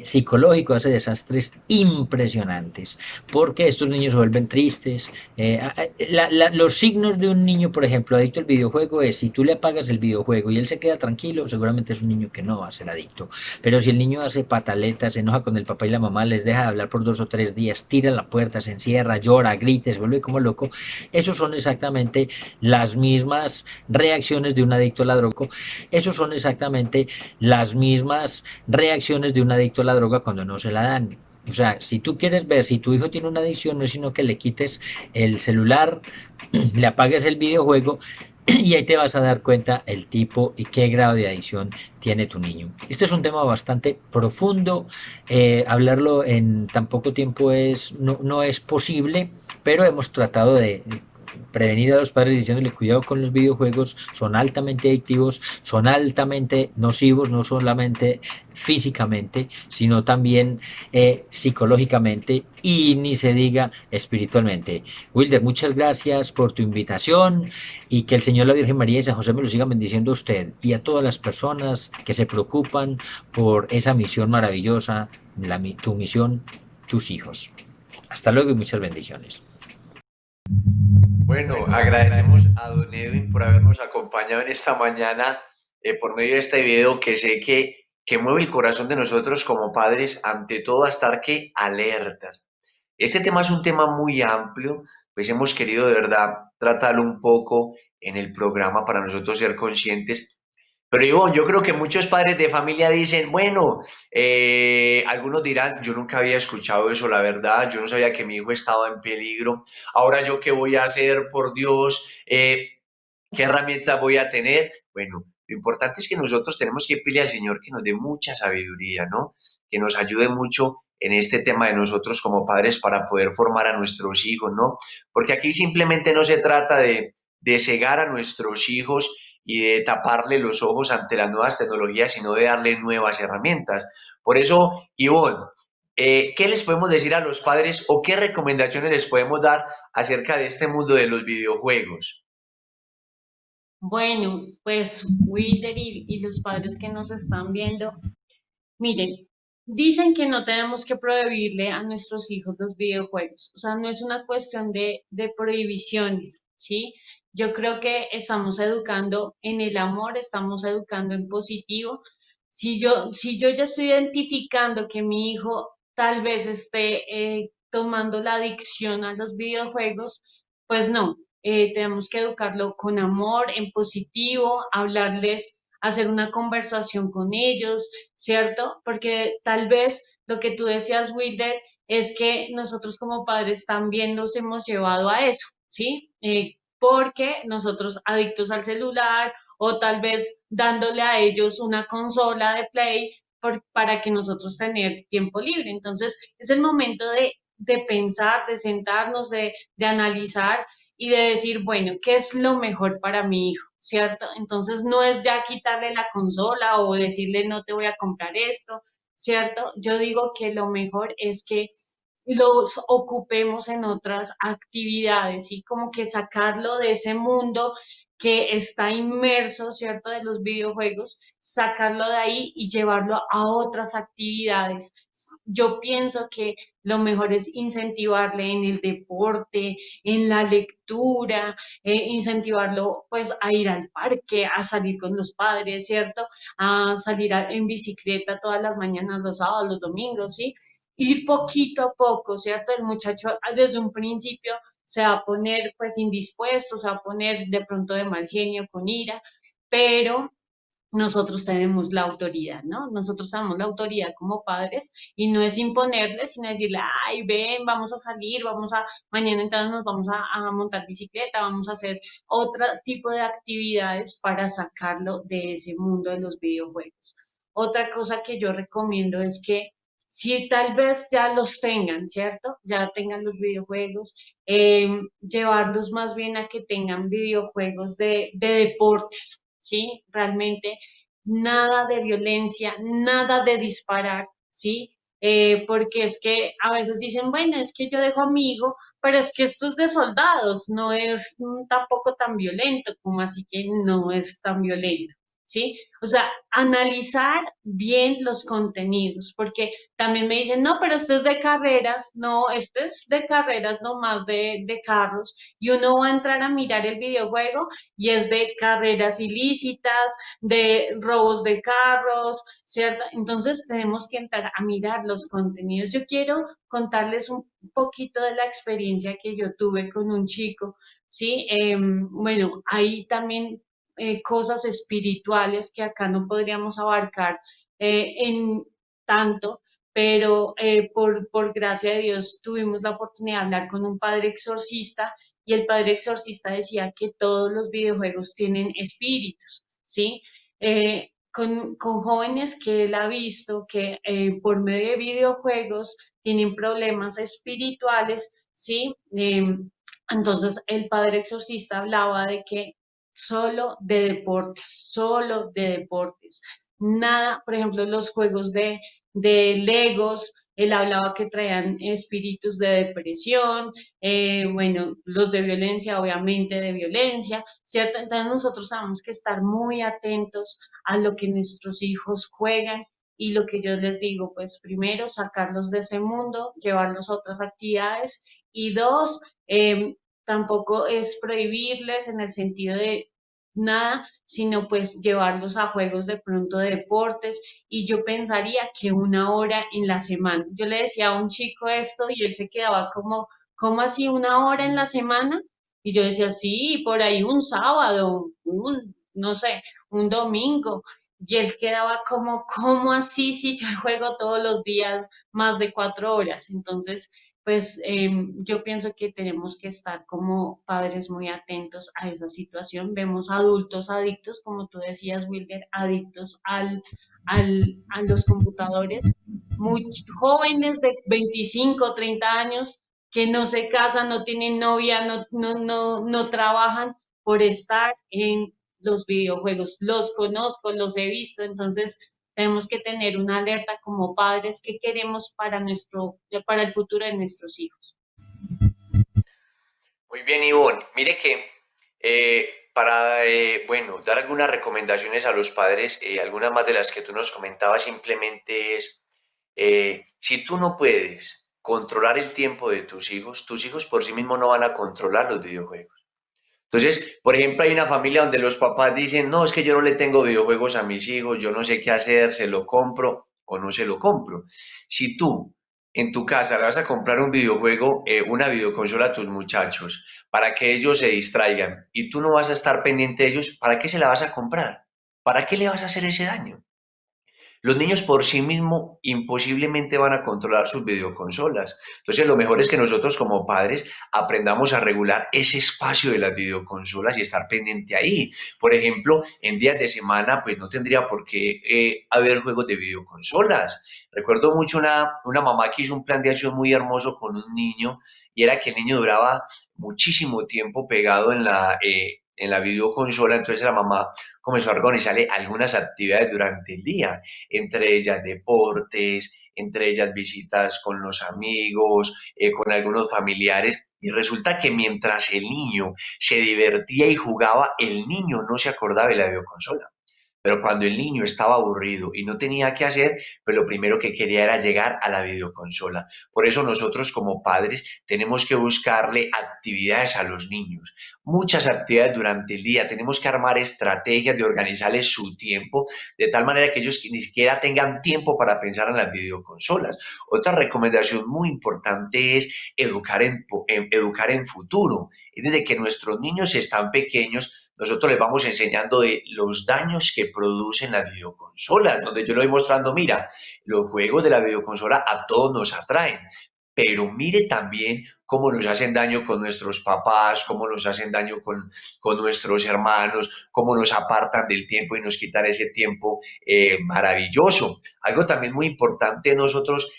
psicológico hace desastres impresionantes, porque estos niños se vuelven tristes. Los signos de un niño, por ejemplo, adicto al videojuego es si tú le apagas el videojuego y él se queda tranquilo, seguramente es un niño que no va a ser adicto. Pero si el niño hace pataletas, se enoja con el papá y la mamá, les deja de hablar por 2 o 3 días, tira la puerta, se encierra, llora, grita, se vuelve como loco, esos son exactamente las mismas reacciones de un adicto a la droga. Esos son exactamente las mismas reacciones de un adicto a la droga cuando no se la dan. O sea, si tú quieres ver si tu hijo tiene una adicción, no es sino que le quites el celular, le apagues el videojuego y ahí te vas a dar cuenta el tipo y qué grado de adicción tiene tu niño. Este es un tema bastante profundo, hablarlo en tan poco tiempo no es posible, pero hemos tratado de prevenir a los padres diciéndole cuidado con los videojuegos, son altamente adictivos, son altamente nocivos, no solamente físicamente, sino también psicológicamente y ni se diga espiritualmente. Wilder, muchas gracias por tu invitación y que el Señor, la Virgen María y San José me lo sigan bendiciendo a usted y a todas las personas que se preocupan por esa misión maravillosa, tu misión, tus hijos. Hasta luego y muchas bendiciones. Bueno, agradecemos a don Edwin por habernos acompañado en esta mañana por medio de este video que sé que mueve el corazón de nosotros como padres, ante todo a estar que alertas. Este tema es un tema muy amplio, pues hemos querido de verdad tratarlo un poco en el programa para nosotros ser conscientes. Pero Ivonne, yo creo que muchos padres de familia dicen, bueno, algunos dirán, yo nunca había escuchado eso, la verdad, yo no sabía que mi hijo estaba en peligro, ahora yo qué voy a hacer, por Dios, qué herramientas voy a tener. Bueno, lo importante es que nosotros tenemos que pedirle al Señor que nos dé mucha sabiduría, ¿no? Que nos ayude mucho en este tema de nosotros como padres para poder formar a nuestros hijos, ¿no? Porque aquí simplemente no se trata de cegar a nuestros hijos y de taparle los ojos ante las nuevas tecnologías, sino de darle nuevas herramientas. Por eso, Ivonne, ¿qué les podemos decir a los padres o qué recomendaciones les podemos dar acerca de este mundo de los videojuegos? Bueno, pues Wilder y los padres que nos están viendo, miren, dicen que no tenemos que prohibirle a nuestros hijos los videojuegos. O sea, no es una cuestión de prohibiciones, ¿sí? Yo creo que estamos educando en el amor, estamos educando en positivo. Si yo ya estoy identificando que mi hijo tal vez esté tomando la adicción a los videojuegos, pues no, tenemos que educarlo con amor, en positivo, hablarles, hacer una conversación con ellos, ¿cierto? Porque tal vez lo que tú decías, Wilder, es que nosotros como padres también nos hemos llevado a eso, ¿sí? Porque nosotros adictos al celular o tal vez dándole a ellos una consola de play para que nosotros tener tiempo libre. Entonces, es el momento de pensar, de sentarnos, de analizar y de decir, bueno, ¿qué es lo mejor para mi hijo? ¿Cierto? Entonces no es ya quitarle la consola o decirle no te voy a comprar esto, ¿cierto? Yo digo que lo mejor es que los ocupemos en otras actividades y como que sacarlo de ese mundo que está inmerso, ¿cierto?, de los videojuegos, sacarlo de ahí y llevarlo a otras actividades. Yo pienso que lo mejor es incentivarle en el deporte, en la lectura, incentivarlo pues a ir al parque, a salir con los padres, ¿cierto? A salir en bicicleta todas las mañanas, los sábados, los domingos, ¿sí? Ir poquito a poco, ¿cierto? El muchacho desde un principio se va a poner pues indispuesto, se va a poner de pronto de mal genio, con ira, pero nosotros tenemos la autoridad, ¿no? Nosotros tenemos la autoridad como padres y no es imponerles, sino decirle, ay, ven, vamos a salir, mañana entonces nos vamos a montar bicicleta, vamos a hacer otro tipo de actividades para sacarlo de ese mundo de los videojuegos. Otra cosa que yo recomiendo es que si tal vez ya los tengan, ¿cierto? Ya tengan los videojuegos, llevarlos más bien a que tengan videojuegos de deportes, ¿sí? Realmente nada de violencia, nada de disparar, ¿sí? Porque es que a veces dicen, bueno, es que yo dejo a mi hijo, pero es que esto es de soldados, no es tampoco tan violento, como así que no es tan violento, ¿sí? O sea, analizar bien los contenidos, porque también me dicen, no, pero esto es de carreras, no, esto es de carreras, no más de carros, y uno va a entrar a mirar el videojuego y es de carreras ilícitas, de robos de carros, ¿cierto? Entonces tenemos que entrar a mirar los contenidos. Yo quiero contarles un poquito de la experiencia que yo tuve con un chico, ¿sí? Bueno, hay también cosas espirituales que acá no podríamos abarcar en tanto, pero por gracia de Dios tuvimos la oportunidad de hablar con un padre exorcista y el padre exorcista decía que todos los videojuegos tienen espíritus, ¿sí? Con jóvenes que él ha visto que por medio de videojuegos tienen problemas espirituales, ¿sí? Entonces el padre exorcista hablaba de que solo de deportes. Nada, por ejemplo, los juegos de Legos, él hablaba que traían espíritus de depresión, bueno, los de violencia, obviamente de violencia, ¿cierto? Entonces nosotros tenemos que estar muy atentos a lo que nuestros hijos juegan y lo que yo les digo, pues primero sacarlos de ese mundo, llevarlos a otras actividades y dos, tampoco es prohibirles en el sentido de nada, sino pues llevarlos a juegos de pronto de deportes y yo pensaría que una hora en la semana. Yo le decía a un chico esto y él se quedaba como, ¿cómo así una hora en la semana? Y yo decía, sí, por ahí un sábado, no sé, un domingo. Y él quedaba como, ¿cómo así si yo juego todos los días más de 4 horas? Entonces, pues yo pienso que tenemos que estar como padres muy atentos a esa situación. Vemos adultos adictos, como tú decías, Wilder, adictos a los computadores, muy jóvenes de 25, 30 años que no se casan, no tienen novia, no trabajan por estar en los videojuegos. Los conozco, los he visto, entonces tenemos que tener una alerta como padres que queremos para el futuro de nuestros hijos. Muy bien, Ivonne. Mire que para, bueno, dar algunas recomendaciones a los padres, algunas más de las que tú nos comentabas, simplemente es, si tú no puedes controlar el tiempo de tus hijos por sí mismos no van a controlar los videojuegos. Entonces, por ejemplo, hay una familia donde los papás dicen, no, es que yo no le tengo videojuegos a mis hijos, yo no sé qué hacer, se lo compro o no se lo compro. Si tú en tu casa le vas a comprar un videojuego, una videoconsola a tus muchachos para que ellos se distraigan y tú no vas a estar pendiente de ellos, ¿para qué se la vas a comprar? ¿Para qué le vas a hacer ese daño? Los niños por sí mismos imposiblemente van a controlar sus videoconsolas. Entonces, lo mejor es que nosotros como padres aprendamos a regular ese espacio de las videoconsolas y estar pendiente ahí. Por ejemplo, en días de semana, pues no tendría por qué haber juegos de videoconsolas. Recuerdo mucho una mamá que hizo un plan de acción muy hermoso con un niño y era que el niño duraba muchísimo tiempo pegado en la videoconsola, entonces la mamá comenzó a organizarle algunas actividades durante el día, entre ellas deportes, entre ellas visitas con los amigos, con algunos familiares, y resulta que mientras el niño se divertía y jugaba, el niño no se acordaba de la videoconsola. Pero cuando el niño estaba aburrido y no tenía qué hacer, pues lo primero que quería era llegar a la videoconsola. Por eso nosotros como padres tenemos que buscarle actividades a los niños, muchas actividades durante el día. Tenemos que armar estrategias de organizarles su tiempo de tal manera que ellos ni siquiera tengan tiempo para pensar en las videoconsolas. Otra recomendación muy importante es educar en futuro. Es desde que nuestros niños están pequeños, nosotros les vamos enseñando de los daños que producen las videoconsolas, donde yo le voy mostrando, mira, los juegos de la videoconsola a todos nos atraen, pero mire también cómo nos hacen daño con nuestros papás, cómo nos hacen daño con nuestros hermanos, cómo nos apartan del tiempo y nos quitan ese tiempo maravilloso. Algo también muy importante nosotros,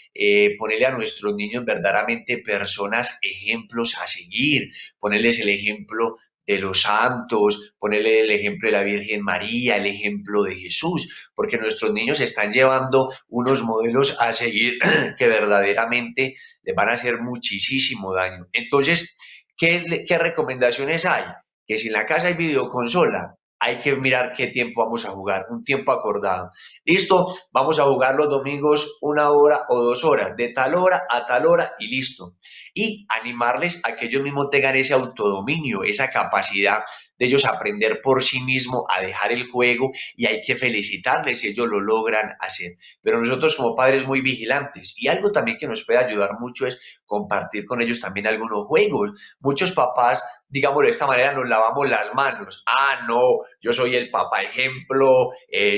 ponerle a nuestros niños verdaderamente personas, ejemplos a seguir, ponerles el ejemplo de los santos, ponerle el ejemplo de la Virgen María, el ejemplo de Jesús, porque nuestros niños están llevando unos modelos a seguir que verdaderamente les van a hacer muchísimo daño. Entonces, ¿qué recomendaciones hay? Que si en la casa hay videoconsola, hay que mirar qué tiempo vamos a jugar, un tiempo acordado. Listo, vamos a jugar los domingos 1 hora o 2 horas, de tal hora a tal hora y listo. Y animarles a que ellos mismos tengan ese autodominio, esa capacidad de ellos aprender por sí mismos a dejar el juego y hay que felicitarles si ellos lo logran hacer. Pero nosotros como padres muy vigilantes y algo también que nos puede ayudar mucho es compartir con ellos también algunos juegos. Muchos papás, digamos de esta manera, nos lavamos las manos. Ah, no, yo soy el papá ejemplo,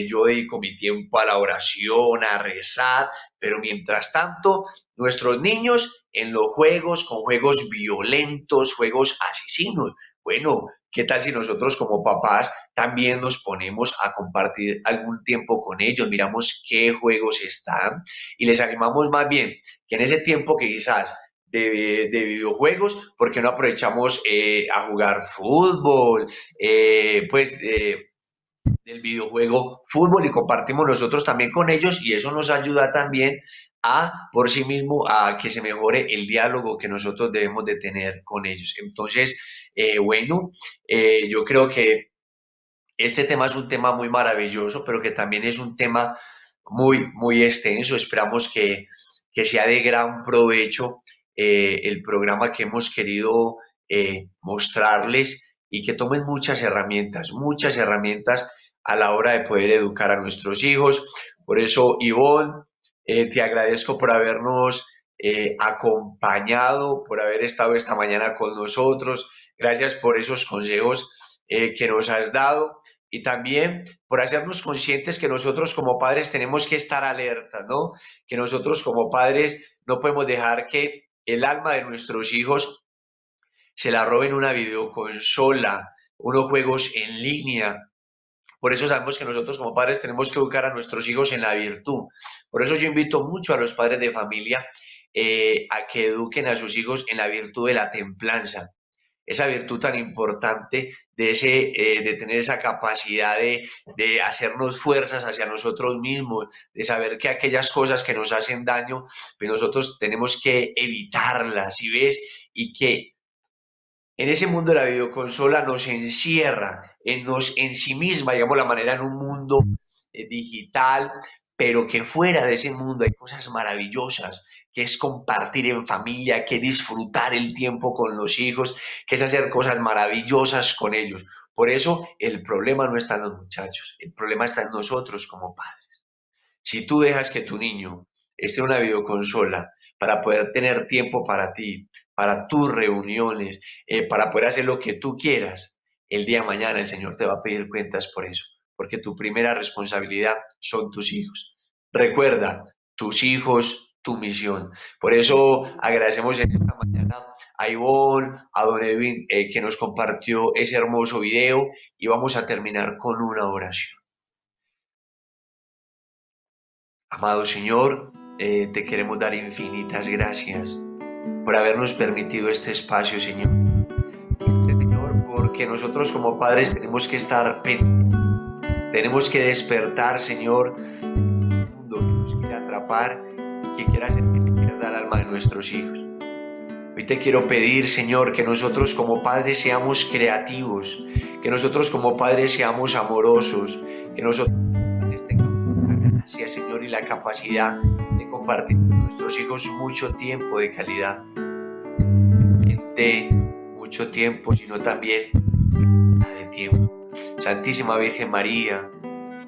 yo dedico mi tiempo a la oración, a rezar, pero mientras tanto, nuestros niños en los juegos, con juegos violentos, juegos asesinos. Bueno, ¿qué tal si nosotros como papás también nos ponemos a compartir algún tiempo con ellos? Miramos qué juegos están y les animamos más bien que en ese tiempo que quizás de videojuegos, porque no aprovechamos a jugar fútbol, del videojuego fútbol y compartimos nosotros también con ellos y eso nos ayuda también a por sí mismo a que se mejore el diálogo que nosotros debemos de tener con ellos. Entonces, yo creo que este tema es un tema muy maravilloso, pero que también es un tema muy extenso. Esperamos que sea de gran provecho el programa que hemos querido mostrarles y que tomen muchas herramientas a la hora de poder educar a nuestros hijos. Por eso, Ivonne, te agradezco por habernos acompañado, por haber estado esta mañana con nosotros. Gracias por esos consejos que nos has dado y también por hacernos conscientes que nosotros como padres tenemos que estar alerta, ¿no? Que nosotros como padres no podemos dejar que el alma de nuestros hijos se la roben una videoconsola, unos juegos en línea. Por eso sabemos que nosotros como padres tenemos que educar a nuestros hijos en la virtud. Por eso yo invito mucho a los padres de familia a que eduquen a sus hijos en la virtud de la templanza, esa virtud tan importante de tener esa capacidad de hacernos fuerzas hacia nosotros mismos, de saber que aquellas cosas que nos hacen daño, pues nosotros tenemos que evitarlas, ¿sí ves? Y que en ese mundo de la videoconsola nos encierra en sí misma, digamos la manera, en un mundo digital, pero que fuera de ese mundo hay cosas maravillosas, que es compartir en familia, que disfrutar el tiempo con los hijos, que es hacer cosas maravillosas con ellos. Por eso el problema no está en los muchachos, el problema está en nosotros como padres. Si tú dejas que tu niño esté en una videoconsola para poder tener tiempo para ti, para tus reuniones, para poder hacer lo que tú quieras, el día de mañana el Señor te va a pedir cuentas por eso, porque tu primera responsabilidad son tus hijos. Recuerda, tus hijos, tu misión. Por eso agradecemos en esta mañana a Ivonne, a Don Edwin, que nos compartió ese hermoso video y vamos a terminar con una oración. Amado Señor, te queremos dar infinitas gracias por habernos permitido este espacio, Señor. Señor, porque nosotros como padres tenemos que estar pendientes, tenemos que despertar, Señor, un mundo que nos quiere atrapar y que quiera hacer que se pierda el alma de nuestros hijos. Hoy te quiero pedir, Señor, que nosotros como padres seamos creativos, que nosotros como padres seamos amorosos, que nosotros como padres tengamos la gracia, Señor, y la capacidad de compartir con nuestros hijos mucho tiempo de calidad, de mucho tiempo, sino también de tiempo. Santísima Virgen María,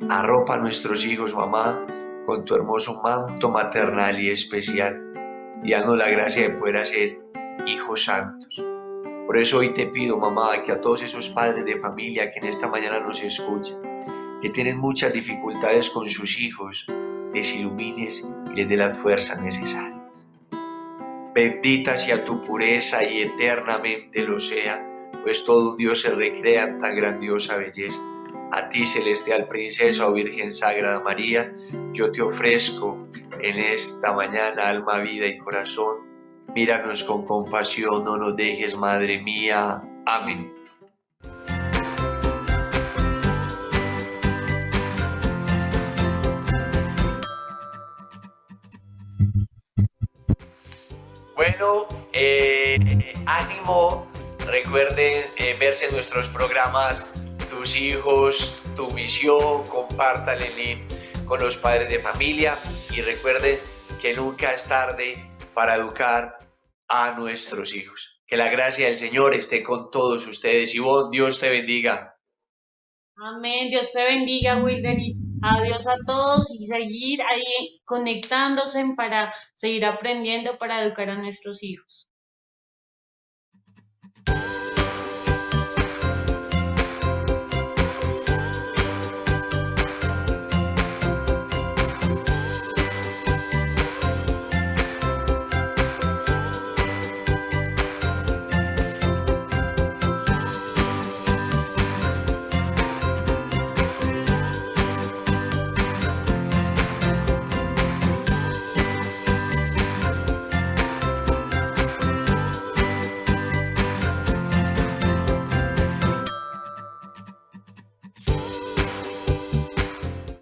arropa a nuestros hijos, mamá, con tu hermoso manto maternal y especial, y danos la gracia de poder hacer hijos santos. Por eso hoy te pido, mamá, que a todos esos padres de familia que en esta mañana nos escuchan, que tienen muchas dificultades con sus hijos, les ilumines y les dé las fuerzas necesarias. Bendita sea tu pureza y eternamente lo sea, pues todo un Dios se recrea en tan grandiosa belleza. A ti, celestial princesa o Virgen Sagrada María, yo te ofrezco en esta mañana alma, vida y corazón. Míranos con compasión, no nos dejes, Madre mía. Amén. Bueno, ánimo. Recuerden verse en nuestros programas Tus hijos, tu misión. Compartan el link con los padres de familia y recuerden que nunca es tarde para educar a nuestros hijos. Que la gracia del Señor esté con todos ustedes. Ivonne, Dios te bendiga. Amén, Dios te bendiga, Wilder, y adiós a todos y seguir ahí conectándose para seguir aprendiendo para educar a nuestros hijos.